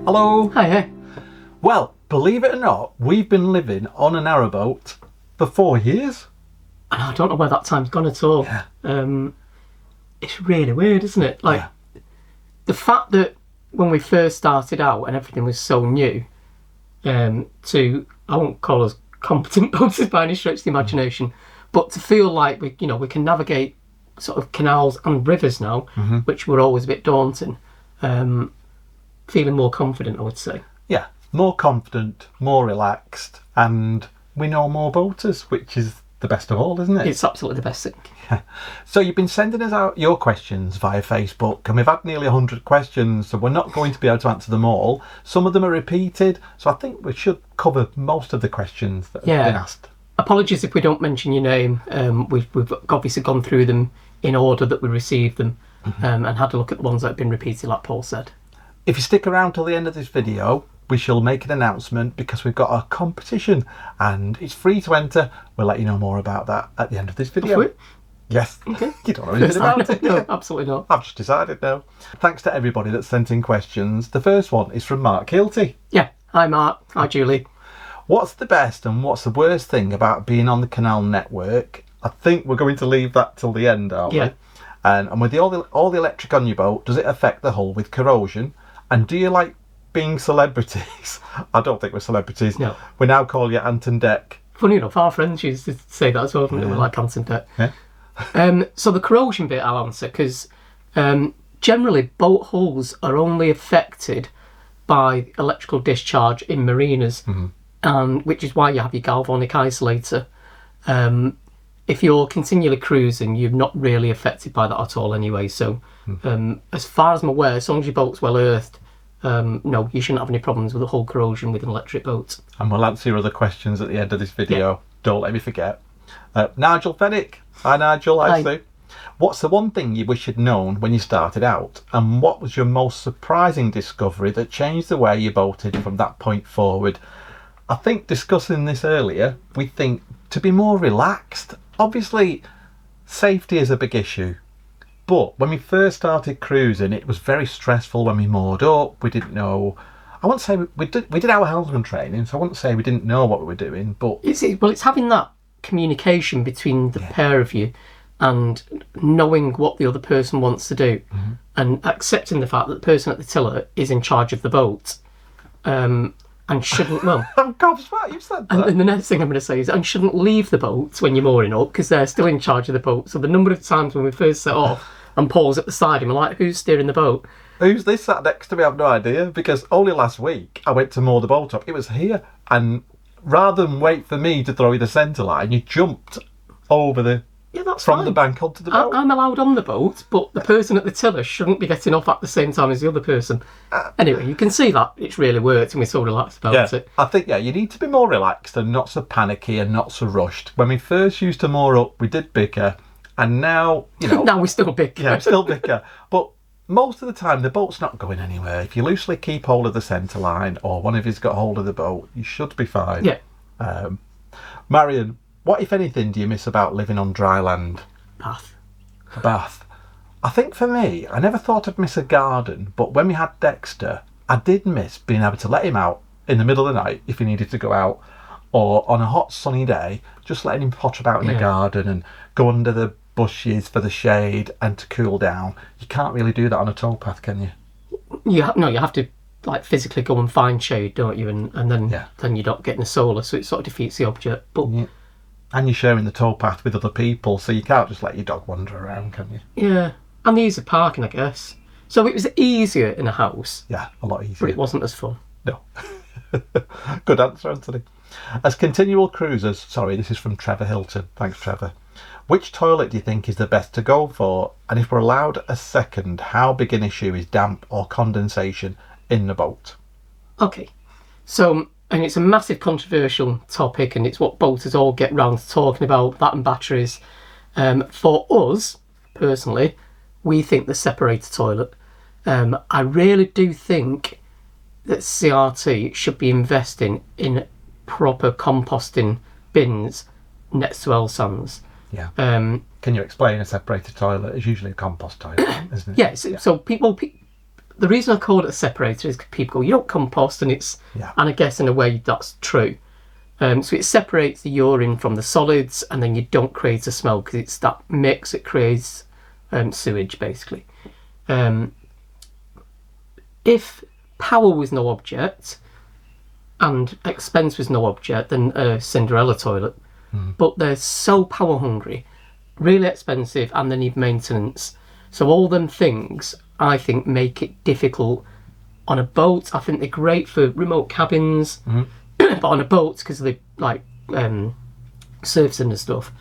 Hello. Hiya. Well, believe it or not, we've been living on a narrowboat for 4 years. And I don't know where that time's gone at all. Yeah. It's really weird, isn't it? Like, the fact that when we first started out and everything was so new, to, I won't call us competent boaters by any stretch of the imagination, but to feel like we can navigate sort of canals and rivers now, which were always a bit daunting. Feeling more confident, I would say. Yeah, more confident, more relaxed, and we know more boaters, which is the best of all, isn't it? It's absolutely the best thing. Yeah. So you've been sending us out your questions via Facebook, and we've had nearly 100 questions, so we're not going to be able to answer them all. Some of them are repeated, so I think we should cover most of the questions that have been asked. Apologies if we don't mention your name. We've obviously gone through them in order that we received them, and had a look at the ones that have been repeated, like Paul said. If you stick around till the end of this video, we shall make an announcement because we've got a competition and it's free to enter. We'll let you know more about that at the end of this video. Yes. Okay. You don't know anything about it. No, absolutely not. I've just decided now. Thanks to everybody that sent in questions. The first one is from Mark Hilty. Yeah. Hi, Mark. Hi, Julie. What's the best and what's the worst thing about being on the Canal network? I think we're going to leave that till the end, aren't we? And with all the electric on your boat, does it affect the hull with corrosion? And do you like being celebrities? I don't think we're celebrities. No. We now call you Ant and Deck. Funny enough, our friends used to say that as well, didn't they? We like Ant and Deck. Yeah. So the corrosion bit I'll answer, because generally boat hulls are only affected by electrical discharge in marinas, and which is why you have your galvanic isolator. If you're continually cruising, you're not really affected by that at all anyway. So as far as I'm aware, as long as your boat's well earthed, no, you shouldn't have any problems with the hull corrosion with an electric boat. And we'll answer your other questions at the end of this video. Yeah. Don't let me forget. Nigel Fennick. Hi Nigel, hi Sue. What's the one thing you wish you'd known when you started out? And what was your most surprising discovery that changed the way you boated from that point forward? I think discussing this earlier, we think to be more relaxed. Obviously, safety is a big issue. But when we first started cruising, it was very stressful when we moored up. We didn't know. I wouldn't say we did our helmsman training, so I wouldn't say we didn't know what we were doing. But it's having that communication between the pair of you, and knowing what the other person wants to do, and accepting the fact that the person at the tiller is in charge of the boat, and shouldn't. Well, I'm gobsmacked. You said that. And the next thing I'm going to say is, and shouldn't leave the boat when you're mooring up because they're still in charge of the boat. So the number of times when we first set off and Paul's at the side, and we're like, "Who's steering the boat? Who's this sat next to me?" I have no idea, because only last week I went to moor the boat up. It was here, and rather than wait for me to throw you the centre line, you jumped over from the bank onto the boat. I'm allowed on the boat, but the person at the tiller shouldn't be getting off at the same time as the other person. Anyway, you can see that it's really worked and we're so relaxed about it. I think, you need to be more relaxed and not so panicky and not so rushed. When we first used to moor up, we did bicker, and now, now we still bicker. Yeah, still bicker. But most of the time, the boat's not going anywhere. If you loosely keep hold of the centre line, or one of you's got hold of the boat, you should be fine. Yeah. Marion, what, if anything, do you miss about living on dry land? Bath. I think for me, I never thought I'd miss a garden, but when we had Dexter, I did miss being able to let him out in the middle of the night if he needed to go out, or on a hot sunny day, just letting him potter about in the garden and go under the bushes for the shade and to cool down. You can't really do that on a towpath, can you? You have to physically go and find shade, don't you? And then you're not getting a solar, so it sort of defeats the object. But and you're sharing the towpath with other people, so you can't just let your dog wander around, can you? Yeah, and the ease of parking, I guess. So it was easier in a house. Yeah, a lot easier. But it wasn't as fun. No. Good answer, Anthony. As continual cruisers, sorry, this is from Trevor Hilton. Thanks, Trevor. Which toilet do you think is the best to go for? And if we're allowed a second, how big an issue is damp or condensation in the boat? Okay, so, and it's a massive controversial topic, and it's what boaters all get round to talking about, that and batteries. For us, personally, we think the separator toilet. I really do think that CRT should be investing in proper composting bins next to oil sands. Yeah. Can you explain a separated toilet? It's usually a compost toilet, isn't it? Yes. So people, the reason I call it a separator is 'cause people go, you don't compost, and and I guess in a way that's true. So it separates the urine from the solids, and then you don't create a smell because it's that mix. It creates sewage, basically. If power was no object and expense was no object, then a Cinderella toilet. But they're so power hungry, really expensive, and they need maintenance. So all them things, I think, make it difficult on a boat. I think they're great for remote cabins, but on a boat, because of the surfacing and stuff,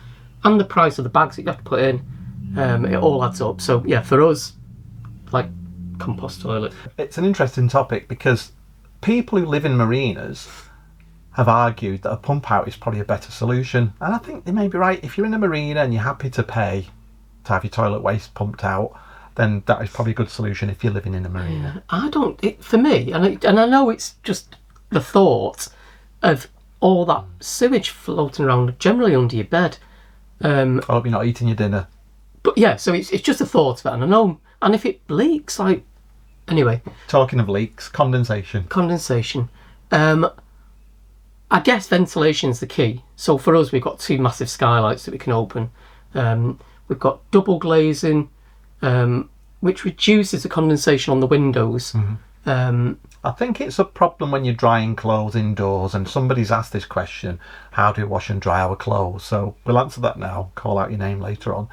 and the price of the bags that you have to put in, it all adds up. So yeah, for us, like compost toilet. It's an interesting topic because people who live in marinas have argued that a pump out is probably a better solution, and I think they may be right. If you're in a marina and you're happy to pay to have your toilet waste pumped out, then that is probably a good solution if you're living in a marina. I don't. For me, and I know it's just the thought of all that sewage floating around, generally under your bed. I hope you're not eating your dinner. But yeah, so it's just a thought of it, and I know. And if it leaks, like anyway. Talking of leaks, condensation. I guess ventilation's the key. So for us, we've got 2 massive skylights that we can open. We've got double glazing, which reduces the condensation on the windows. I think it's a problem when you're drying clothes indoors, and somebody's asked this question, how do we wash and dry our clothes? So we'll answer that now, call out your name later on.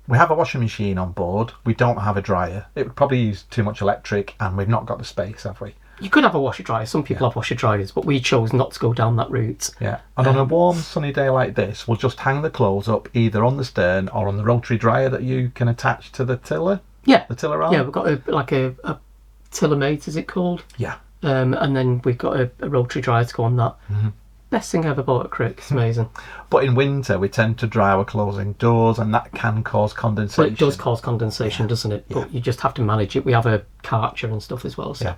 We have a washing machine on board. We don't have a dryer. It would probably use too much electric, and we've not got the space, have we? You could have a washer dryer. Some people have washer dryers, but we chose not to go down that route. Yeah, and on a warm sunny day like this, we'll just hang the clothes up either on the stern or on the rotary dryer that you can attach to the tiller. Yeah, the tiller arm. Yeah, we've got a tiller mate, is it called? Yeah. And then we've got a rotary dryer to go on that. Best thing I ever bought at Crick. It's amazing. But in winter, we tend to dry our clothes indoors, and that can cause condensation. Well, it does cause condensation, doesn't it? But you just have to manage it. We have a Karcher and stuff as well. So. Yeah.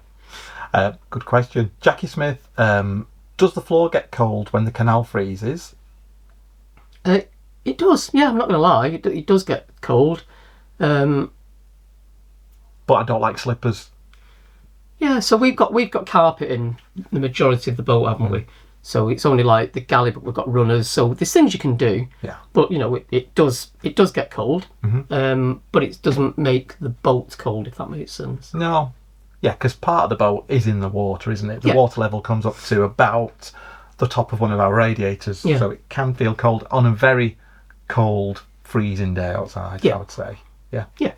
Good question. Jackie Smith, does the floor get cold when the canal freezes? It does, yeah, I'm not going to lie. It does get cold. But I don't like slippers. Yeah, so we've got carpet in the majority of the boat, haven't we? So it's only like the galley, but we've got runners. So there's things you can do. Yeah. But you know, it does get cold. But it doesn't make the boat cold, if that makes sense. No. Yeah, because part of the boat is in the water, isn't it? The water level comes up to about the top of one of our radiators, so it can feel cold on a very cold, freezing day outside, I would say. Yeah. Yeah.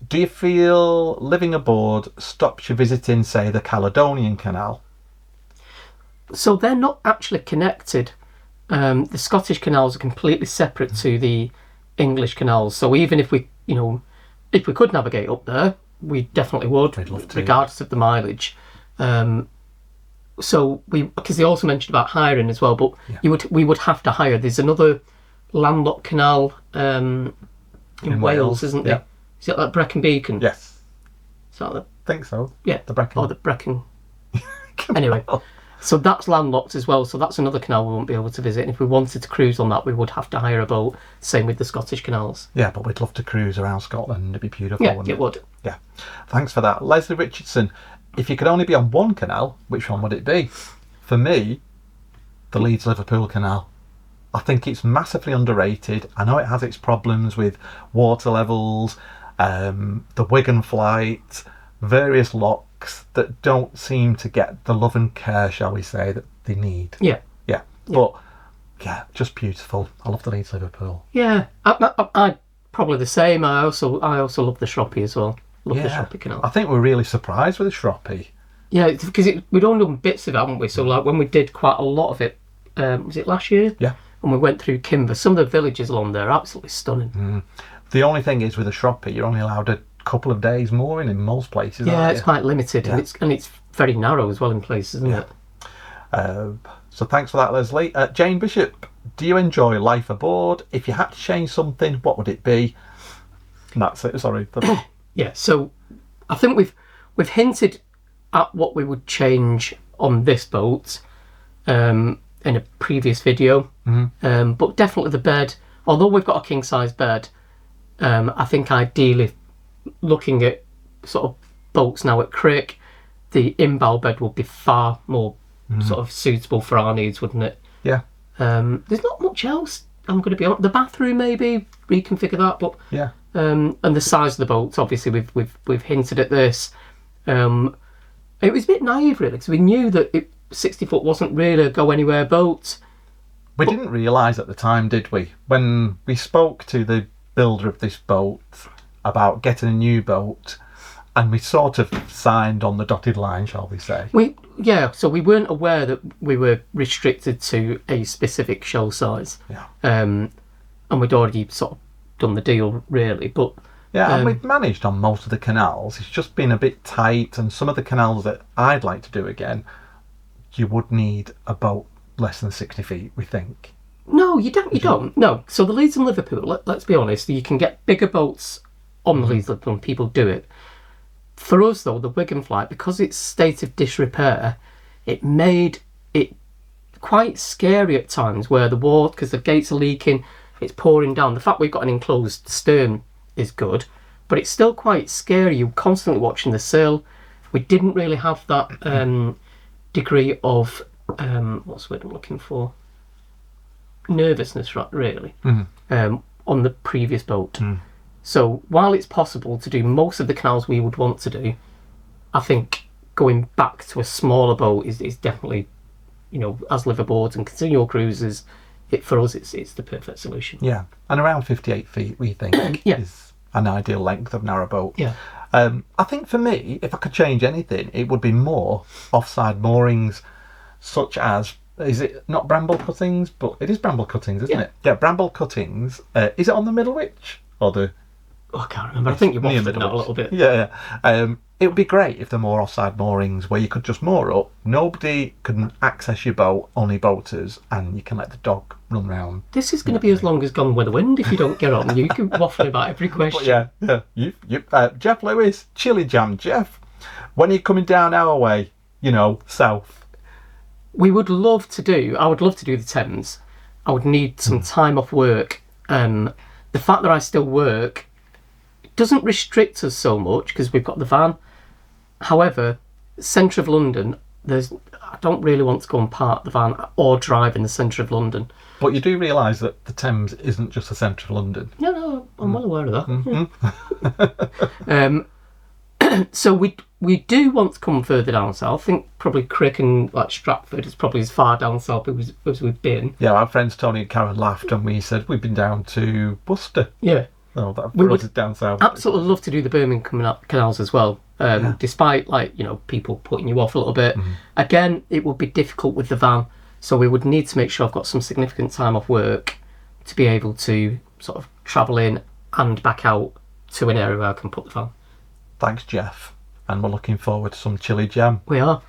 Do you feel living aboard stops you visiting, say, the Caledonian Canal? So they're not actually connected. The Scottish canals are completely separate to the English canals. So even if we could navigate up there, we definitely would, We'd love to, regardless of the mileage. So because they also mentioned about hiring as well, but we would have to hire. There's another landlocked canal in Wales, isn't there? Is it like Brecon Beacon? Yes. Is that I think so. Yeah. The Brecon. Oh, the Brecon. Anyway, so that's landlocked as well. So that's another canal we won't be able to visit. And if we wanted to cruise on that, we would have to hire a boat. Same with the Scottish canals. Yeah, but we'd love to cruise around Scotland. It'd be beautiful. Yeah, it would. Yeah. Thanks for that. Leslie Richardson, if you could only be on one canal, which one would it be? For me, the Leeds Liverpool Canal. I think it's massively underrated. I know it has its problems with water levels, the Wigan flight, various locks that don't seem to get the love and care, shall we say, that they need. Yeah. But just beautiful. I love the Leeds Liverpool. Yeah, I probably the same. I also love the Shroppie as well. Love the Shroppie Canal. I think we're really surprised with the Shroppie. Yeah, because we'd only done bits of it, haven't we? So like when we did quite a lot of it, was it last year? Yeah. And we went through Kimber. Some of the villages along there are absolutely stunning. The only thing is with a Shroppie, you're only allowed a couple of days more in most places. Yeah, it's quite limited, and it's very narrow as well in places, isn't it? So thanks for that, Leslie. Jane Bishop, do you enjoy life aboard? If you had to change something, what would it be? And that's it. Sorry. Yeah. So I think we've hinted at what we would change on this boat in a previous video, but definitely the bed. Although we've got a king size bed, I think ideally looking at sort of boats now at Crick, the in-bow bed would be far more sort of suitable for our needs, wouldn't it? Yeah. There's not much else. I'm going to be honest. The bathroom, maybe reconfigure that, but Yeah. and the size of the boats, obviously, we've hinted at this. It was a bit naive, really, because we knew that 60 foot wasn't really a go anywhere boat. We didn't realise at the time, did we? When we spoke to the builder of this boat about getting a new boat, and we sort of signed on the dotted line, shall we say? So we weren't aware that we were restricted to a specific show size. Yeah. And we'd already sort of done the deal, really. But yeah, and we've managed on most of the canals. It's just been a bit tight, and some of the canals that I'd like to do again, you would need a boat less than 60 feet, we think. No, you don't. You don't. No. So the Leeds and Liverpool, let's be honest, you can get bigger boats on the Leeds and Liverpool, and people do it. For us, though, the Wigan flight, because it's state of disrepair, it made it quite scary at times where the water, because the gates are leaking, it's pouring down. The fact we've got an enclosed stern is good, but it's still quite scary. You're constantly watching the sill. We didn't really have that degree of, what's the word I'm looking for? Nervousness, really, on the previous boat. So while it's possible to do most of the canals we would want to do, I think going back to a smaller boat is definitely, as liverboards and continual cruises, for us it's the perfect solution. Yeah, and around 58 feet we think is an ideal length of narrowboat. Yeah. I think for me, if I could change anything, it would be more offside moorings, such as, is it not bramble cuttings? But it is bramble cuttings, isn't it? Yeah, bramble cuttings. Is it on the middle witch or the... Oh, I can't remember. I think you've offered that a little bit. Yeah. It would be great if there were more offside moorings where you could just moor up. Nobody can access your boat, only boaters, and you can let the dog run around. This is going to be as long as Gone with the Wind if you don't get on. You can waffle about every question. But yeah. Jeff Lewis, Chili Jam. Jeff, when are you coming down our way, south? I would love to do the Thames. I would need some time off work. The fact that I still work doesn't restrict us so much because we've got the van. However, centre of London, I don't really want to go and park the van or drive in the centre of London. But you do realise that the Thames isn't just the centre of London. No, I'm well aware of that. Yeah. So we do want to come further down south. I think probably Crick and Stratford is probably as far down south as we've been. Yeah, our friends Tony and Karen laughed and we said we've been down to Worcester. Yeah. Oh, that we would down south. Absolutely love to do the Birmingham canals as well. Despite people putting you off a little bit. Again, it would be difficult with the van, so we would need to make sure I've got some significant time off work to be able to sort of travel in and back out to an area where I can put the van. Thanks, Jeff, and we're looking forward to some chili jam. We are.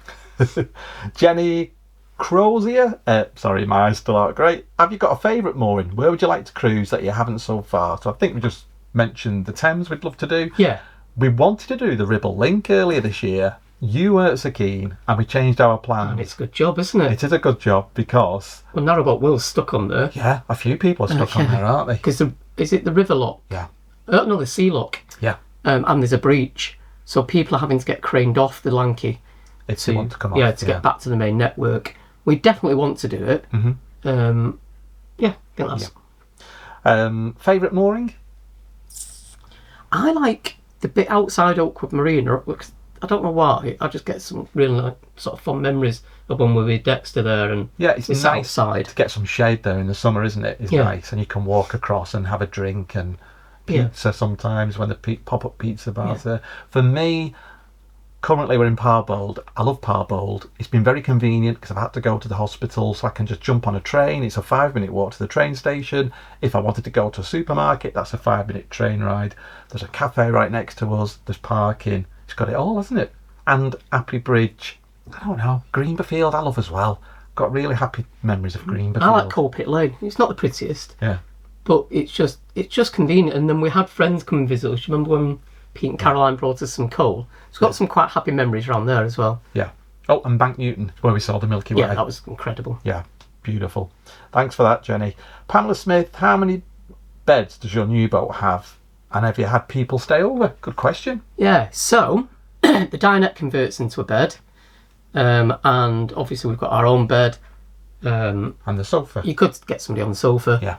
Jenny Crozier, sorry, my eyes still aren't great. Have you got a favourite mooring? Where would you like to cruise that you haven't so far? So I think we just mentioned the Thames we'd love to do. Yeah. We wanted to do the Ribble Link earlier this year. You weren't so keen, and we changed our plans. And it's a good job, isn't it? It is a good job because... Well, Narrowboat Will's stuck on there. Yeah, a few people are stuck on there, aren't they? Because is it the river lock? Yeah. No, the sea lock. Yeah. And there's a breach. So people are having to get craned off the lanky. If they want to come off. Yeah, to get back to the main network. We definitely want to do it. I think that's... Yeah. Favourite mooring? I like the bit outside Oakwood Marina. I don't know why. I just get some really sort of fun memories of when we were with Dexter there. And yeah, it's nice outside to get some shade there in the summer, isn't it? It's nice, and you can walk across and have a drink and pizza sometimes when the pop-up pizza bars there. For me, currently we're in Parbold. I love Parbold. It's been very convenient because I've had to go to the hospital, so I can just jump on a train. It's a 5-minute walk to the train station. If I wanted to go to a supermarket, that's a 5-minute train ride. There's a cafe right next to us. There's parking. It's got it all, hasn't it? And Appley Bridge. I don't know. Greenberfield I love as well. Got really happy memories of Greenberfield. I like Coalpit Lane. It's not the prettiest. Yeah. But it's just convenient. And then we had friends come and visit us. You remember when Pete and Caroline brought us some coal? It's got some quite happy memories around there as well. Yeah. Oh, and Bank Newton, where we saw the Milky Way. Yeah, that was incredible. Yeah, beautiful. Thanks for that, Jenny. Pamela Smith, how many beds does your new boat have? And have you had people stay over? Good question. Yeah, so the dinette converts into a bed, and obviously we've got our own bed. And the sofa. You could get somebody on the sofa. Yeah.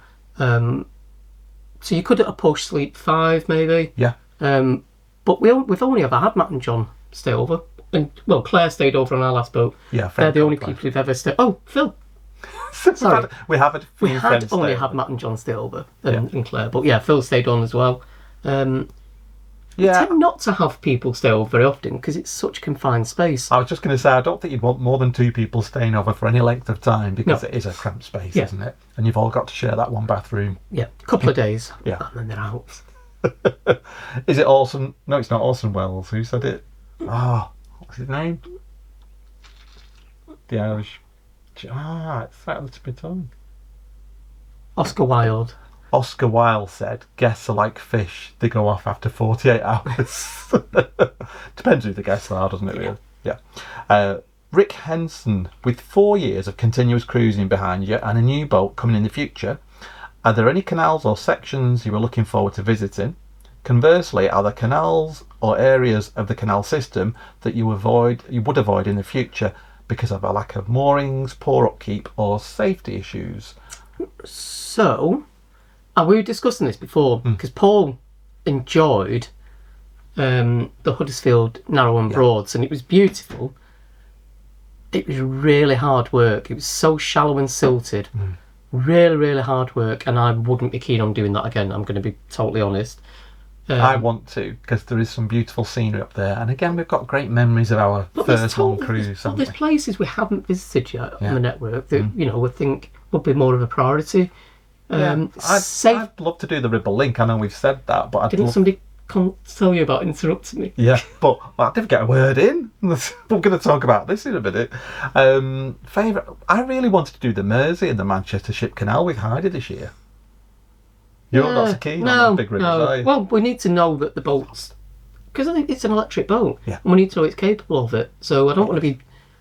So you could at a push sleep 5 maybe. Yeah. But we've only ever had Matt and John stay over. And, well, Claire stayed over on our last boat. Yeah, they're the only people who've ever stayed. Oh, Phil. Sorry. We had only had Matt and John stay over and Claire. But yeah, Phil stayed on as well. We tend not to have people stay over very often because it's such confined space. I was just going to say, I don't think you'd want more than 2 people staying over for any length of time because it is a cramped space, isn't it? And you've all got to share that one bathroom. Yeah, a couple of days. Yeah. And then they're out. Is it Orson? No, it's not Orson Welles. Who said it? What's his name? The Irish. It's right at the tip of my tongue. Oscar Wilde. Oscar Wilde said, guests are like fish. They go off after 48 hours. Depends who the guests are, doesn't it, really? Yeah. Rick Henson, with 4 years of continuous cruising behind you and a new boat coming in the future, are there any canals or sections you are looking forward to visiting? Conversely, are there canals or areas of the canal system that you would avoid in the future because of a lack of moorings, poor upkeep, or safety issues? So, we were discussing this before because Paul enjoyed the Huddersfield Narrow and Broads, and it was beautiful. It was really hard work. It was so shallow and silted. Really, really hard work, and I wouldn't be keen on doing that again. I'm going to be totally honest. I want to, because there is some beautiful scenery up there, and again, we've got great memories of our first long cruise. But there's places we haven't visited yet on the network that we think would be more of a priority. I'd love to do the Ribble Link. I know we've said that, but somebody tell you about interrupting me? Yeah, but I didn't get a word in. We're going to talk about this in a minute. Favourite? I really wanted to do the Mersey and the Manchester Ship Canal with Heidi this year. You're not so keen on big rivers, are you? Well, we need to know that the boat's... Because I think it's an electric boat. Yeah. And we need to know it's capable of it. So I don't want to be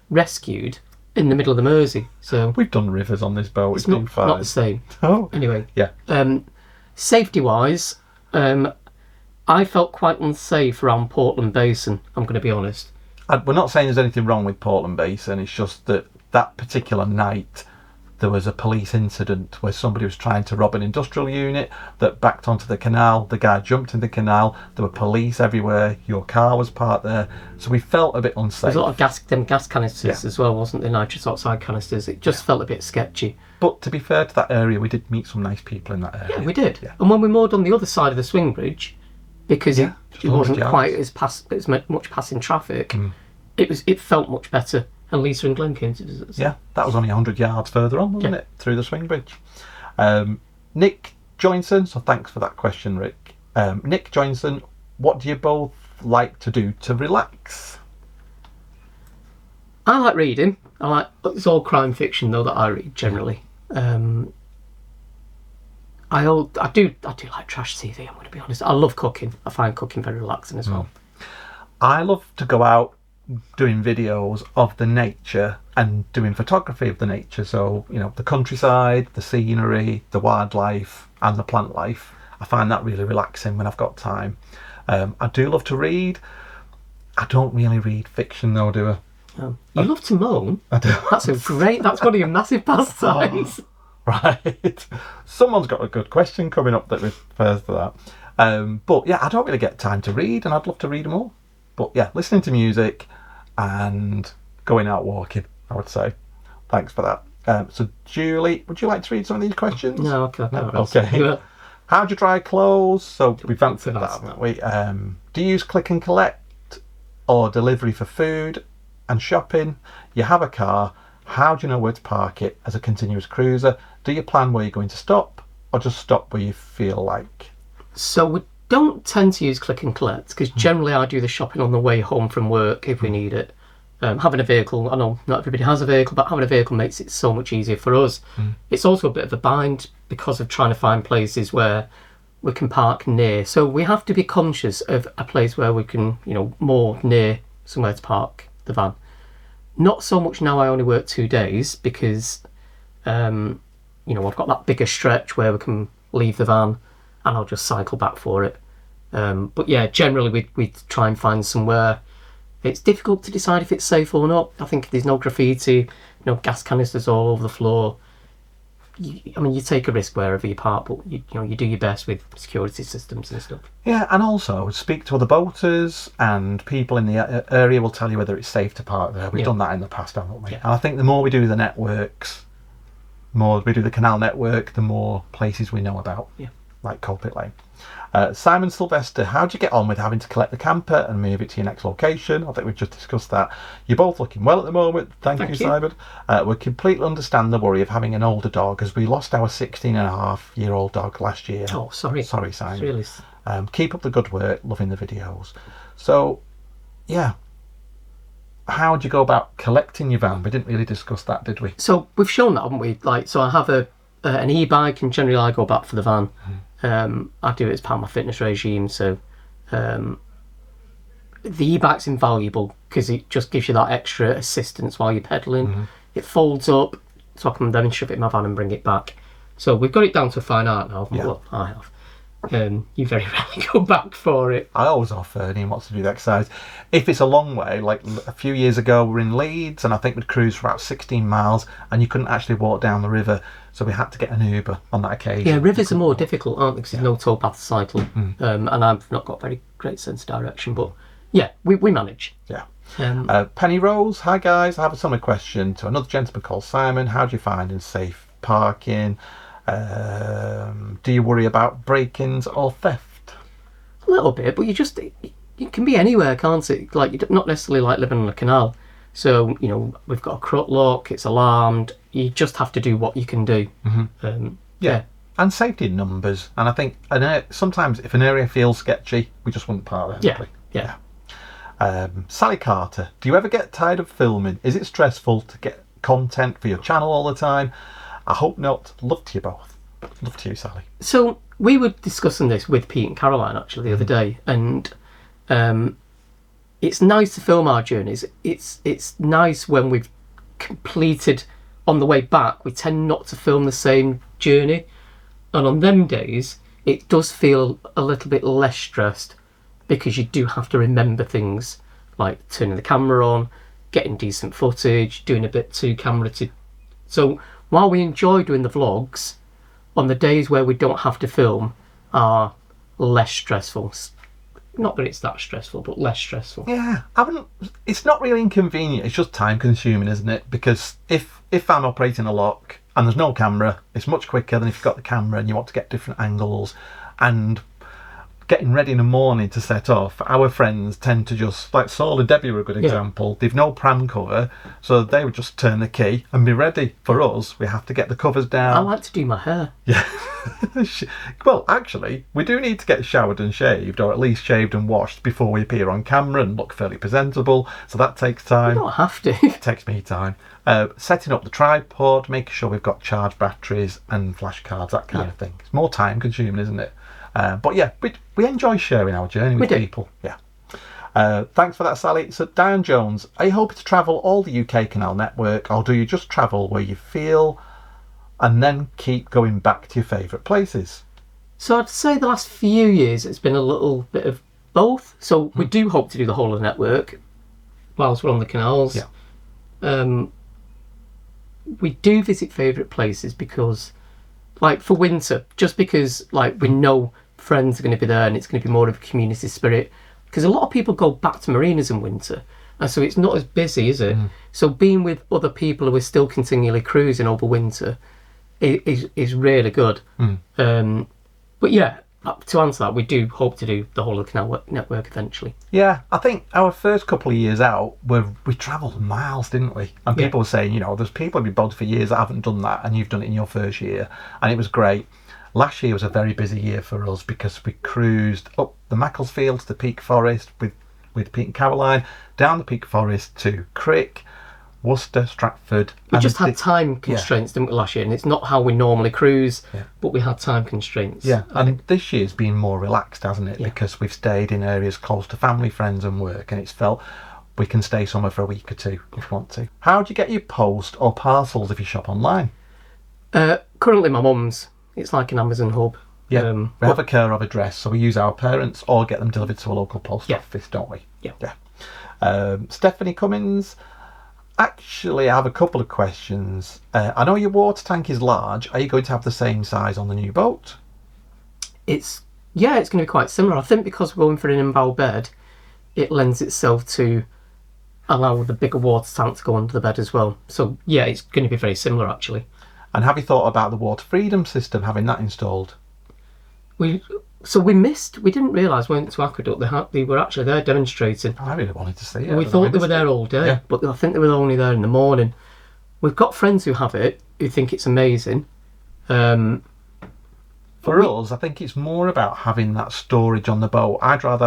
rescued in the middle of the Mersey. So we've done rivers on this boat. It's been fine. Not the same. Oh. Anyway. Yeah. Safety-wise, I felt quite unsafe around Portland Basin, I'm going to be honest. We're not saying there's anything wrong with Portland Basin. It's just that particular night there was a police incident where somebody was trying to rob an industrial unit that backed onto the canal. The guy jumped in the canal. There were police everywhere. Your car was parked there. So we felt a bit unsafe. There's a lot of gas canisters as well, wasn't there? Nitrous oxide canisters. It just felt a bit sketchy. But to be fair to that area, we did meet some nice people in that area. Yeah, we did. Yeah. And when we moored on the other side of the swing bridge, because it wasn't quite as much passing traffic, it felt much better. And Lisa and Glenn came to visit us. Yeah, that was only 100 yards further on, wasn't it? Through the swing bridge. Nick Joinson, so thanks for that question, Rick. Nick Joinson, what do you both like to do to relax? I like reading. It's all crime fiction though that I read generally. I do like trash TV, I'm going to be honest. I love cooking. I find cooking very relaxing as well. I love to go out doing videos of the nature and doing photography of the nature. So, the countryside, the scenery, the wildlife and the plant life. I find that really relaxing when I've got time. I do love to read. I don't really read fiction though, do I? Oh. You love to moan? I do. That's one of your massive pastimes. Right. Someone's got a good question coming up that refers to that. But yeah, I don't really get time to read and I'd love to read more. But yeah, listening to music and going out walking, I would say. Thanks for that. So Julie, would you like to read some of these questions? No, okay. No? Okay. How do you dry clothes? So we've answered that, haven't we? Do you use click and collect or delivery for food and shopping? You have a car. How do you know where to park it as a continuous cruiser? Do you plan where you're going to stop or just stop where you feel like? So we don't tend to use click and collect because generally I do the shopping on the way home from work if we need it. Having a vehicle, I know not everybody has a vehicle, but having a vehicle makes it so much easier for us. It's also a bit of a bind because of trying to find places where we can park near. So we have to be conscious of a place where we can, more near somewhere to park the van. Not so much now I only work 2 days because, I've got that bigger stretch where we can leave the van and I'll just cycle back for it. But yeah, generally we try and find somewhere. It's difficult to decide if it's safe or not. I think if there's no graffiti, no gas canisters all over the floor, you take a risk wherever you park, but you do your best with security systems and stuff. Yeah, and also speak to other boaters, and people in the area will tell you whether it's safe to park there. We've done that in the past, haven't we? Yeah. And I think the more we do the networks, more we do the canal network, the more places we know about, like Colpit Lane. Simon Sylvester, how do you get on with having to collect the camper and move it to your next location? I think we've just discussed that. You're both looking well at the moment. Thank you, Simon. We completely understand the worry of having an older dog, as we lost our 16-and-a-half-year-old dog last year. Oh, sorry. Sorry, Simon. Really... keep up the good work, loving the videos. So, yeah. How do you go about collecting your van? We didn't really discuss that, did we? So we've shown that, haven't we? So I have an e-bike, and generally I go back for the van. I do it as part of my fitness regime, so the e-bike's invaluable because it just gives you that extra assistance while you're pedalling. It folds up, so I can then shove it in my van and bring it back. So we've got it down to a fine art now. Well, I have. You very rarely go back for it. I always offer Ernie wants to do the exercise. If it's a long way, like a few years ago, we were in Leeds, and I think we'd cruised for about 16 miles, and you couldn't actually walk down the river, so we had to get an Uber on that occasion. Yeah, rivers are more difficult, aren't they? Because there's no towpath to cycle, and I've not got very great sense of direction, but yeah, we manage. Yeah. Penny Rose, hi guys, I have a similar question to another gentleman called Simon. How do you find in safe parking? Do you worry about break-ins or theft? A little bit, but you can be anywhere, can't it? Like, you're not necessarily like living on a canal. So, we've got a crut lock, it's alarmed. You just have to do what you can do. Yeah. And safety in numbers. And I think sometimes if an area feels sketchy, we just wouldn't park there. Yeah. Sally Carter, do you ever get tired of filming? Is it stressful to get content for your channel all the time? I hope not. Love to you both. Love to you, Sally. So we were discussing this with Pete and Caroline actually the other day, and it's nice to film our journeys. It's nice when we've completed on the way back. We tend not to film the same journey, and on them days it does feel a little bit less stressed because you do have to remember things like turning the camera on, getting decent footage, doing a bit to camera to. So while we enjoy doing the vlogs, on the days where we don't have to film are less stressful. Not that it's that stressful, but less stressful. Yeah, it's not really inconvenient. It's just time consuming, isn't it? Because if I'm operating a lock and there's no camera, it's much quicker than if you've got the camera and you want to get different angles. And getting ready in the morning to set off, our friends tend to just, like Saul and Debbie were a good example, they've no pram cover, so they would just turn the key and be ready. For us, we have to get the covers down. I like to do my hair. Yeah. Well, actually, we do need to get showered and shaved, or at least shaved and washed before we appear on camera and look fairly presentable, so that takes time. You don't have to. It takes me time. Setting up the tripod, making sure we've got charged batteries and flashcards, that kind of thing. It's more time consuming, isn't it? But yeah, we enjoy sharing our journey with people. Yeah. Thanks for that, Sally. So Diane Jones, are you hoping to travel all the UK Canal network, or do you just travel where you feel and then keep going back to your favourite places? So I'd say the last few years it's been a little bit of both. So we do hope to do the whole of the network whilst we're on the canals. Yeah. We do visit favourite places because, like for winter, just because like we know friends are going to be there and it's going to be more of a community spirit, because a lot of people go back to marinas in winter and so it's not as busy, is it? So being with other people who are still continually cruising over winter is really good. But yeah, to answer that, we do hope to do the whole of the canal network eventually. Yeah, I think our first couple of years out, we travelled miles, didn't we? And people were saying, there's people who've been boating for years that haven't done that, and you've done it in your first year, and it was great. Last year was a very busy year for us because we cruised up the Macclesfields to Peak Forest with Pete and Caroline, down the Peak Forest to Crick, Worcester, Stratford. We just had time constraints, didn't we, last year? And it's not how we normally cruise, but we had time constraints. Yeah, and this year's been more relaxed, hasn't it? Because we've stayed in areas close to family, friends and work, and it's felt we can stay somewhere for a week or two if we want to. How do you get your post or parcels if you shop online? Currently my mum's. It's like an Amazon hub. Yeah, we have a care of address, so we use our parents or get them delivered to a local post office, don't we? Yeah. Stephanie Cummins. Actually, I have a couple of questions. I know your water tank is large. Are you going to have the same size on the new boat? It's going to be quite similar. I think because we're going for an in-bow bed, it lends itself to allow the bigger water tank to go under the bed as well. So yeah, it's going to be very similar actually. And have you thought about the water freedom system, having that installed? We didn't realise we went to Aqueduct, they were actually there demonstrating. I really wanted to see it. We thought they were there all day, but I think they were only there in the morning. We've got friends who have it, who think it's amazing. For us, I think it's more about having that storage on the boat. We'd rather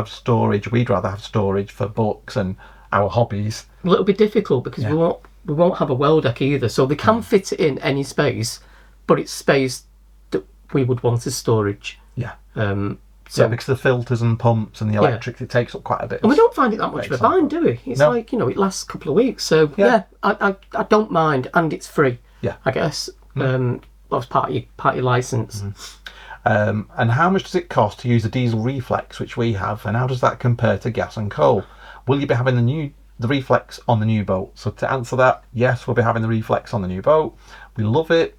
have storage for books and our hobbies. A little bit difficult because we won't have a well deck either, so they can fit it in any space, but it's space that we would want as storage. Yeah. So because the filters and pumps and the electrics, it takes up quite a bit. And we don't find it that much of a bind, do we? It's like, it lasts a couple of weeks. So I don't mind, and it's free. Yeah. I guess. That was part of your licence. And how much does it cost to use a diesel reflex, which we have, and how does that compare to gas and coal? Will you be having the reflex on the new boat? So to answer that, yes, we'll be having the reflex on the new boat. We love it.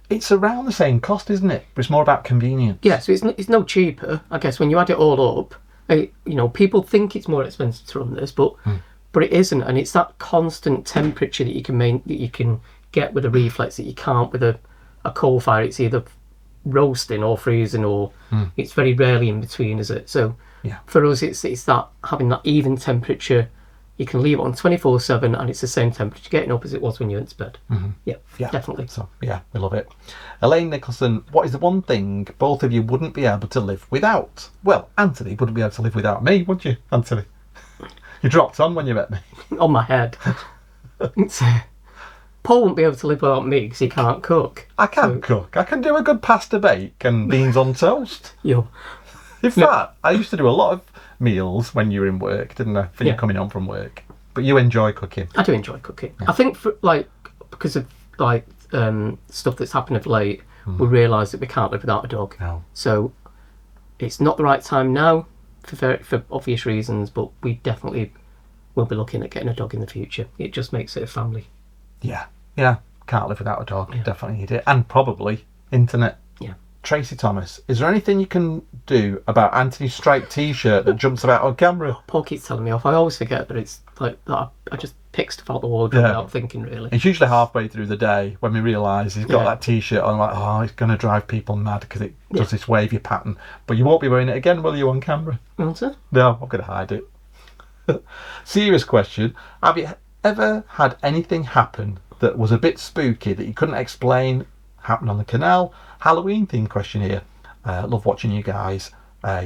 It's around the same cost, isn't it? But it's more about convenience. Yeah, so it's no cheaper, I guess, when you add it all up. People think it's more expensive to run this, but it isn't, and it's that constant temperature that you can get with a reflex that you can't with a coal fire. It's either roasting or freezing, or it's very rarely in between, is it? So for us, it's that having that even temperature. You can leave it on 24/7 and it's the same temperature getting up as it was when you went to bed. Yeah, definitely. So we love it. Elaine Nicholson, what is the one thing both of you wouldn't be able to live without? Well, Anthony wouldn't be able to live without me, would you, Anthony? You dropped on when you met me. On my head. Paul wouldn't be able to live without me because he can't cook. I can cook. I can do a good pasta bake and beans on toast. In fact, I used to do a lot of meals when you were in work, didn't I? For you coming home from work. But you enjoy cooking. I do enjoy cooking. I think because of stuff that's happened of late, we realise that we can't live without a dog. No. So it's not the right time now for obvious reasons, but we definitely will be looking at getting a dog in the future. It just makes it a family. Yeah. Can't live without a dog. Definitely need it. And probably internet. Yeah. Tracy Thomas, is there anything you can do about Anthony's striped t-shirt that jumps about on camera? Paul keeps telling me off. I always forget that it's like that. I just pick stuff out the wardrobe without thinking, really. It's usually halfway through the day when we realise he's got that t-shirt on, like, oh, it's going to drive people mad because it does this wavy pattern. But you won't be wearing it again, will you, on camera? Won't it? No, I'm going to hide it. Serious question. Have you ever had anything happen that was a bit spooky that you couldn't explain happen on the canal? Halloween themed question here. Love watching you guys.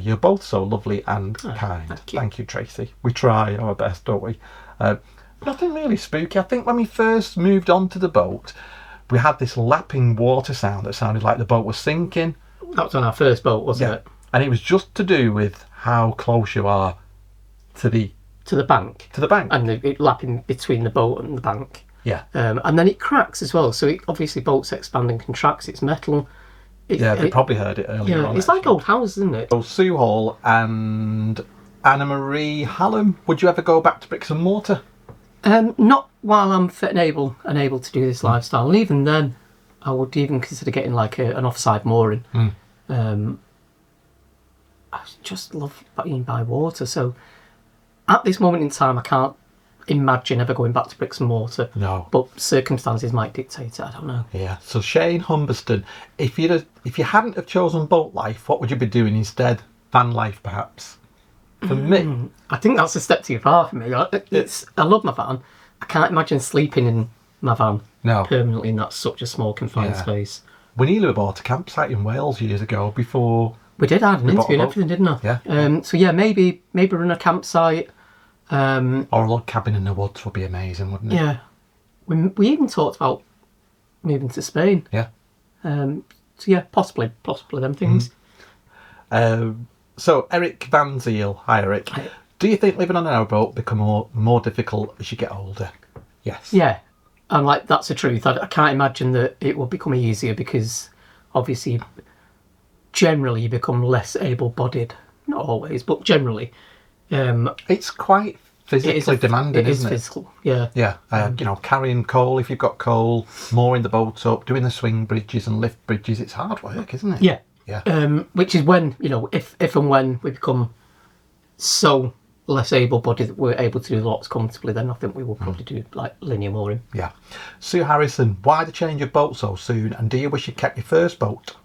You're both so lovely and kind. Thank you, Tracy. We try our best, don't we? Nothing really spooky. I think when we first moved onto the boat, we had this lapping water sound that sounded like the boat was sinking. That was on our first boat, wasn't it? And it was just to do with how close you are to the bank. To the bank. And it lapping between the boat and the bank. Yeah. And then it cracks as well. So obviously boats expand and contracts. It's metal. They probably heard it earlier on. It's like old houses, isn't it? So Sue Hall and Anna Marie Hallam, would you ever go back to bricks and mortar? Not while I'm fit and able to do this lifestyle. And even then, I would even consider getting like an offside mooring. I just love being by water. So at this moment in time, I can't imagine ever going back to bricks and mortar. No. But circumstances might dictate it. I don't know. Yeah. So Shane Humberston, if you hadn't have chosen boat life, what would you be doing instead? Van life, perhaps. For me, I think that's a step too far for me. I love my van. I can't imagine sleeping in my van permanently in that such a small confined space. We nearly bought a campsite in Wales years ago before. We did. I had an interview and everything, didn't I? Yeah. So yeah, maybe run a campsite. Or a log cabin in the woods would be amazing, wouldn't it? Yeah. We even talked about moving to Spain. Yeah. So yeah, possibly them things. So Eric Van Ziel, hi Eric. Do you think living on a narrowboat become more difficult as you get older? Yes. Yeah, and that's the truth. I can't imagine that it will become easier because obviously generally you become less able-bodied. Not always, but generally. It's quite physically demanding, isn't it? It is physical, yeah. Yeah, carrying coal if you've got coal, mooring the boat up, doing the swing bridges and lift bridges. It's hard work, isn't it? Yeah. Yeah. Which is when, if and when we become so less able-bodied that we're able to do lots comfortably, then I think we will probably do like linear mooring. Yeah. Sue Harrison, why the change of boat so soon, and do you wish you kept your first boat?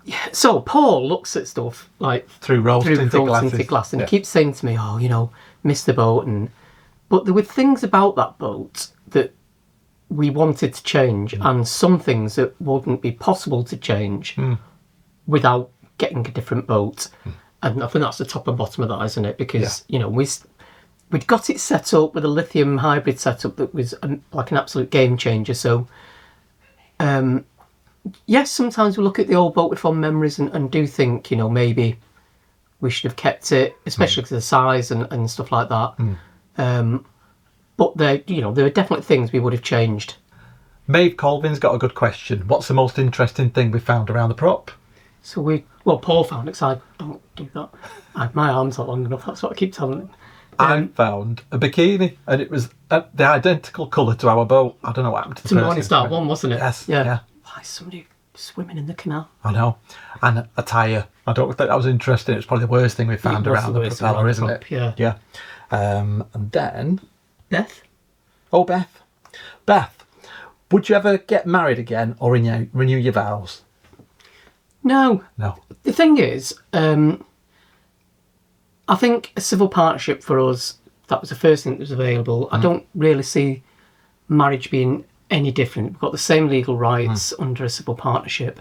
Yeah. So Paul looks at stuff like Through rose-tinted glass and keeps saying to me, miss the boat. But there were things about that boat that we wanted to change, and some things that wouldn't be possible to change without getting a different boat. And I think that's the top and bottom of that, isn't it? Because we'd got it set up with a lithium hybrid setup that was like an absolute game changer. So yes, sometimes we look at the old boat with fond memories and do think maybe we should have kept it, especially because of the size and stuff like that. But there are definitely things we would have changed. Maeve Colvin's got a good question. What's the most interesting thing we found around the prop? So Paul found it, because I don't do that. My arms are long enough, that's what I keep telling him. I found a bikini, and it was the identical colour to our boat. I don't know what happened to the person. Morning Star 1, wasn't it? Yes. Yeah. Why is somebody swimming in the canal? I know. And a tyre. I don't think that was interesting. It's probably the worst thing we found around the propeller, isn't it? Yeah. Yeah. And then... Beth? Oh, Beth. Beth, would you ever get married again or renew your vows? No. No. The thing is, I think a civil partnership for us, that was the first thing that was available. I don't really see marriage being any different. We've got the same legal rights under a civil partnership.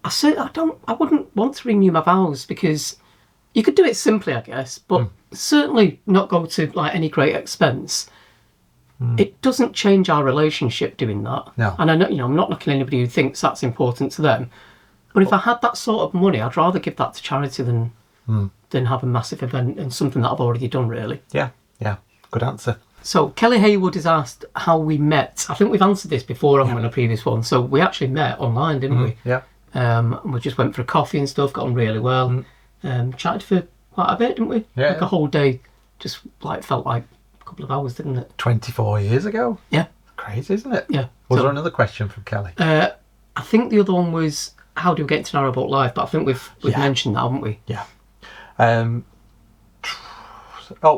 I wouldn't want to renew my vows, because you could do it simply, I guess, but certainly not go to like any great expense. It doesn't change our relationship doing that. No. And I know, I'm not knocking anybody who thinks that's important to them. But if I had that sort of money, I'd rather give that to charity than have a massive event and something that I've already done, really. Yeah. Good answer. So Kelly Haywood has asked how we met. I think we've answered this before on a previous one. So we actually met online, didn't we? Yeah. We just went for a coffee and stuff, got on really well. Chatted for quite a bit, didn't we? Yeah. Like a whole day, just like felt like a couple of hours, didn't it? 24 years ago. Yeah. Crazy, isn't it? Yeah. Was there another question from Kelly? I think the other one was, how do we get into Narrowboat Live? But I think we've mentioned that, haven't we? Yeah.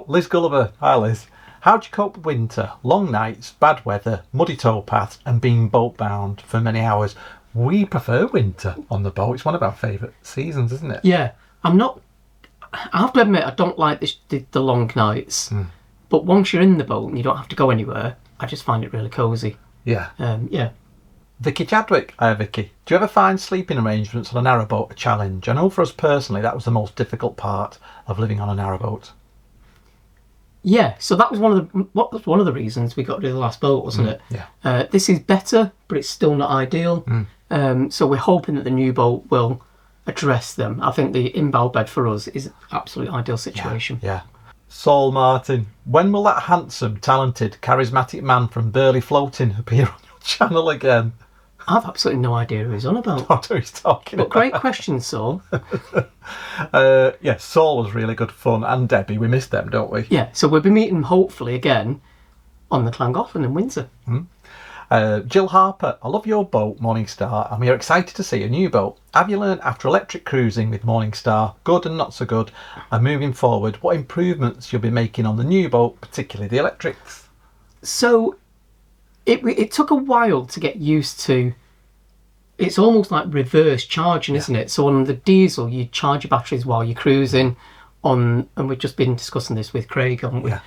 Liz Gulliver. Hi, Liz. How do you cope with winter, long nights, bad weather, muddy towpaths, and being boat bound for many hours? We prefer winter on the boat. It's one of our favourite seasons, isn't it? Yeah. I have to admit, I don't like the long nights. But once you're in the boat and you don't have to go anywhere, I just find it really cosy. Yeah. Yeah. Vicky Chadwick. Hi, Vicky. Do you ever find sleeping arrangements on a narrowboat a challenge? I know for us personally, that was the most difficult part of living on a narrowboat. Yeah, so that was one of the reasons we got to do the last boat, wasn't it? Yeah. This is better, but it's still not ideal. So we're hoping that the new boat will address them. I think the inbow bed for us is an absolutely ideal situation. Yeah. Saul Martin. When will that handsome, talented, charismatic man from Burley Floating appear on your channel again? I've absolutely no idea who he's on about. What are he's talking But about? great question, Saul. Saul was really good fun, and Debbie. We missed them, don't we? Yeah, so we'll be meeting hopefully again on the Llangollen in Windsor. Jill Harper. I love your boat, Morningstar, and we are excited to see a new boat. Have you learned after electric cruising with Morningstar, good and not so good, and moving forward, what improvements you'll be making on the new boat, particularly the electrics? So it took a while to get used to. It's almost like reverse charging, isn't it? So on the diesel, you charge your batteries while you're cruising. And we've just been discussing this with Craig, haven't we? Yeah.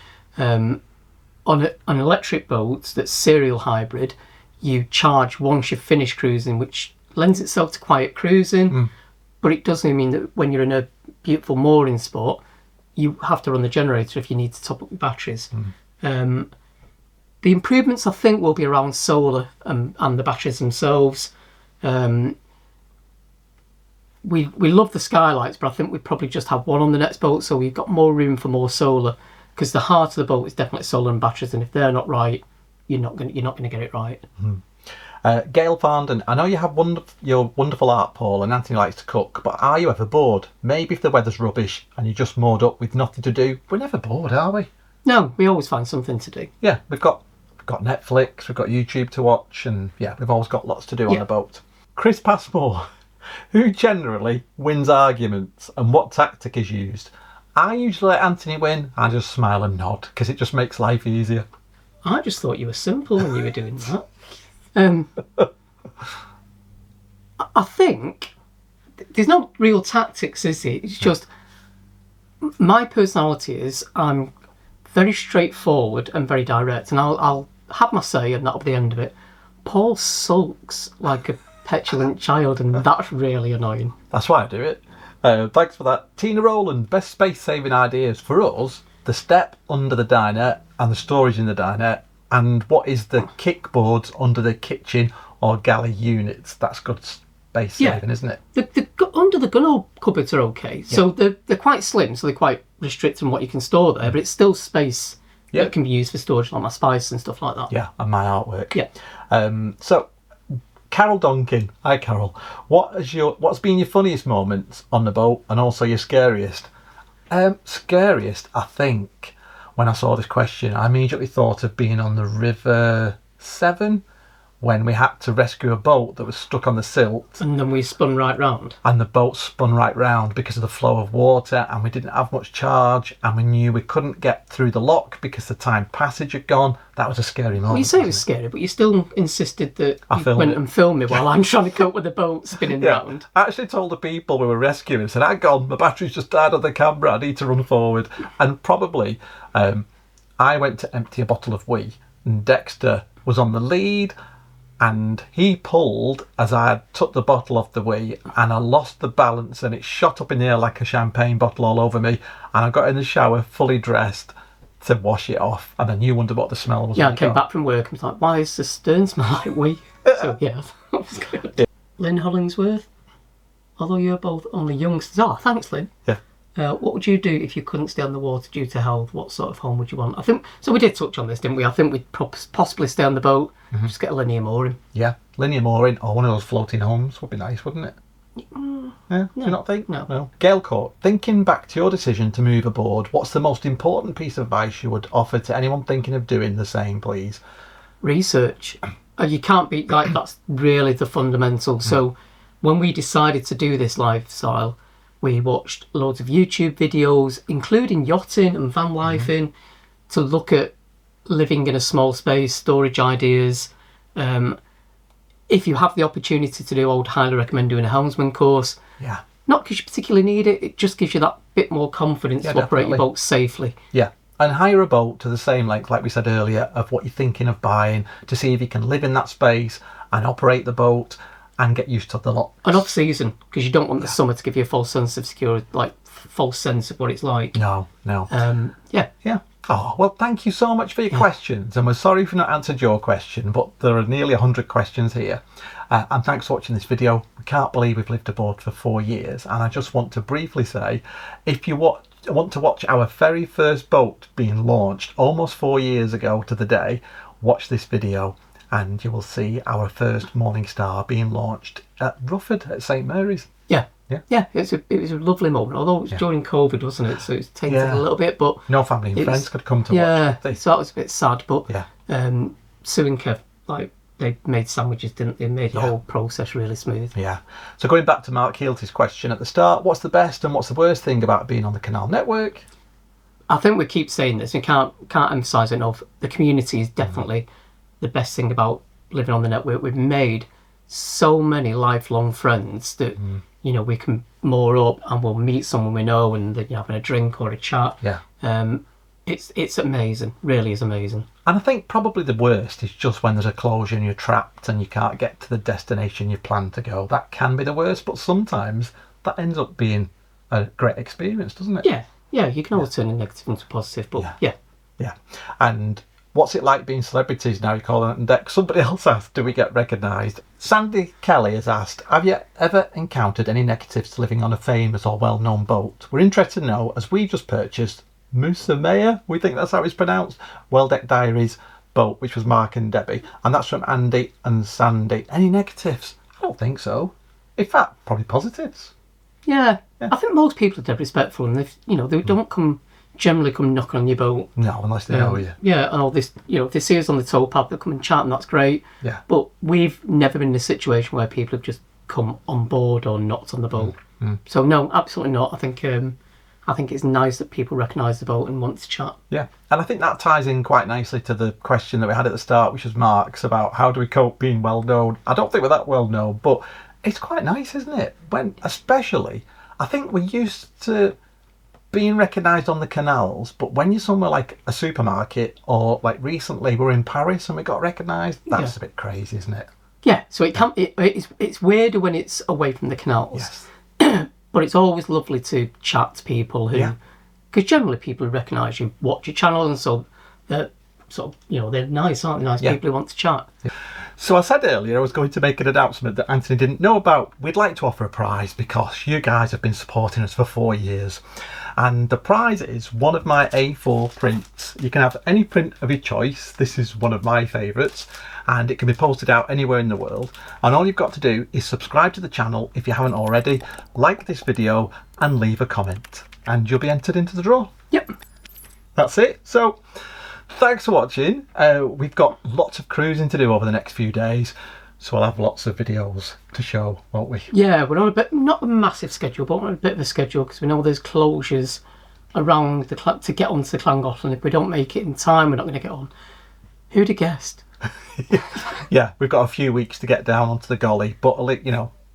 On an electric boat that's serial hybrid, you charge once you've finished cruising, which lends itself to quiet cruising. But it doesn't mean that when you're in a beautiful mooring spot, you have to run the generator if you need to top up your batteries. The improvements, I think, will be around solar and the batteries themselves. We love the skylights, but I think we probably just have one on the next boat, so we've got more room for more solar, because the heart of the boat is definitely solar and batteries, and if they're not right, you're not going to get it right. Gail Farndon, I know you have your wonderful art, Paul, and Anthony likes to cook, but are you ever bored? Maybe if the weather's rubbish and you're just moored up with nothing to do. We're never bored, are we? No, we always find something to do. Yeah, we've got Netflix, we've got YouTube to watch, and yeah, we've always got lots to do on the boat. Chris Passmore, who generally wins arguments and what tactic is used? I usually let Anthony win. I just smile and nod because it just makes life easier. I just thought you were simple when you were doing that. I think there's no real tactics, is it? It's just my personality is I'm very straightforward and very direct, and I'll have my say and that'll be the end of it. Paul sulks like a petulant child, and that's really annoying. That's why I do it. Thanks for that. Tina Rowland, best space-saving ideas for us, the step under the dinette and the storage in the dinette, and what is the kickboards under the kitchen or galley units. That's good space-saving, isn't it? The under the gunwale cupboards are okay. So they're quite slim, so they're quite restricted on what you can store there, but it's still space that can be used for storage, like my spice and stuff like that. Yeah, and my artwork. Yeah. So Carol Donkin, hi Carol. What's been your funniest moments on the boat and also your scariest? Scariest, I think, when I saw this question, I immediately thought of being on the River Severn when we had to rescue a boat that was stuck on the silt. And then we spun right round. And the boat spun right round because of the flow of water, and we didn't have much charge, and we knew we couldn't get through the lock because the time passage had gone. That was a scary moment. Well, you say it was scary, but you still insisted that you went and filmed me while I'm trying to cope with the boat spinning round. I actually told the people we were rescuing, said, hang on, my battery's just died on the camera, I need to run forward. And probably I went to empty a bottle of wee, and Dexter was on the lead, and he pulled as I took the bottle off the wee, and I lost the balance and it shot up in the air like a champagne bottle all over me, and I got in the shower fully dressed to wash it off, and then you wondered what the smell was. Yeah, I came back from work and was like, why is the stern smell like wee? So yeah, that was good. Yeah. Lynn Hollingsworth, although you're both only youngsters. Oh, thanks Lynn. Yeah. What would you do if you couldn't stay on the water due to health? What sort of home would you want? I think so. We did touch on this, didn't we? I think we'd possibly stay on the boat, just get a linear mooring. Yeah, linear mooring or one of those floating homes would be nice, wouldn't it? Yeah, do you not think? No. Gail Court, thinking back to your decision to move aboard, what's the most important piece of advice you would offer to anyone thinking of doing the same, please? Research. You can't be like that's really the fundamental. So when we decided to do this lifestyle, we watched loads of YouTube videos, including yachting and van lifing, to look at living in a small space, storage ideas. If you have the opportunity to do, I would highly recommend doing a helmsman course. Yeah. Not because you particularly need it, it just gives you that bit more confidence to operate your boat safely. Yeah. And hire a boat to the same length, like we said earlier, of what you're thinking of buying, to see if you can live in that space and operate the boat and get used to the lot. And off season, because you don't want the summer to give you a false sense of security, like false sense of what it's like. No. Yeah. Oh, well, thank you so much for your questions. And we're sorry if we've not answered your question, but there are nearly 100 questions here. And thanks for watching this video. We can't believe we've lived aboard for 4 years. And I just want to briefly say, if you want to watch our very first boat being launched almost 4 years ago to the day, watch this video and you will see our first Morning Star being launched at Rufford at St Mary's. Yeah, it was a lovely moment, although it was during COVID, wasn't it? So it was tainted a little bit, but no family and friends could come to watch. So that was a bit sad, but Sue and Kev, they made sandwiches, didn't they? Made the whole process really smooth. Yeah. So going back to Mark Healty's question at the start, what's the best and what's the worst thing about being on the Canal network? I think we keep saying this, we can't emphasise it enough. The community is definitely the best thing about living on the network. We've made so many lifelong friends that we can moor up and we'll meet someone we know and then you're having a drink or a chat. It's amazing, really is amazing. And I think probably the worst is just when there's a closure and you're trapped and you can't get to the destination you plan to go. That can be the worst, but sometimes that ends up being a great experience, doesn't it? Yeah, you can always turn a negative into positive, but yeah. And what's it like being celebrities now? You're calling it on deck. Somebody else asked, do we get recognised? Sandy Kelly has asked, have you ever encountered any negatives to living on a famous or well-known boat? We're interested to know, as we just purchased Musamea, we think that's how it's pronounced, Well Deck Diaries, boat, which was Mark and Debbie, and that's from Andy and Sandy. Any negatives? I don't think so. In fact, probably positives. Yeah. I think most people are dead respectful, and they don't generally come knocking on your boat. No, unless they know you. Yeah, and all this, if they see us on the towpath, they come and chat, and that's great. Yeah. But we've never been in a situation where people have just come on board or knocked on the boat. So no, absolutely not. I think it's nice that people recognise the boat and want to chat. Yeah, and I think that ties in quite nicely to the question that we had at the start, which was Mark's, about how do we cope being well known. I don't think we're that well known, but it's quite nice, isn't it? Especially, I think we're used to being recognised on the canals, but when you're somewhere like a supermarket, or like recently we're in Paris and we got recognised, that's a bit crazy, isn't it? Yeah, so it's weirder when it's away from the canals. Yes. But it's always lovely to chat to people because generally people who recognise you watch your channel, and so they're sort of, they're nice, aren't they? Nice people who want to chat. Yeah. So I said earlier I was going to make an announcement that Anthony didn't know about. We'd like to offer a prize because you guys have been supporting us for 4 years. And the prize is one of my A4 prints. You can have any print of your choice. This is one of my favourites, and it can be posted out anywhere in the world. And all you've got to do is subscribe to the channel if you haven't already, like this video and leave a comment, and you'll be entered into the draw. Yep. That's it. So thanks for watching. We've got lots of cruising to do over the next few days, so we'll have lots of videos to show, won't we? Yeah, we're on not a massive schedule, but on a bit of a schedule, because we know there's closures around to get onto the Llangollen. If we don't make it in time, we're not going to get on. Who'd have guessed? Yeah, we've got a few weeks to get down onto the Golly, but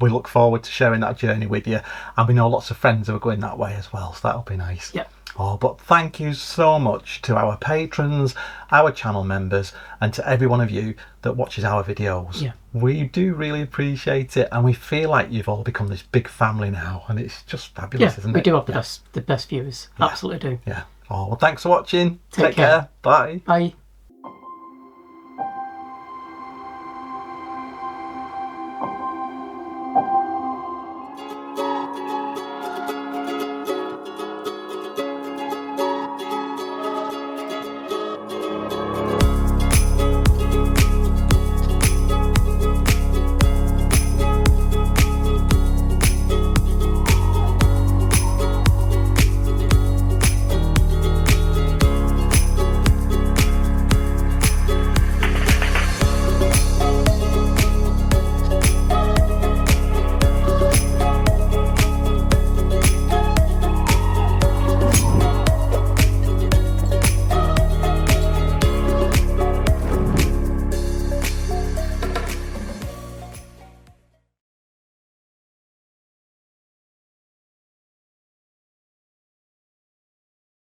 we look forward to sharing that journey with you, and we know lots of friends who are going that way as well, so that'll be nice. Yeah. Oh, but thank you so much to our patrons, our channel members, and to every one of you that watches our videos. Yeah. We do really appreciate it, and we feel like you've all become this big family now, and it's just fabulous, isn't it? We do have the best viewers. Yeah. Absolutely do. Yeah. Oh, well, thanks for watching. Take care. Bye. Bye.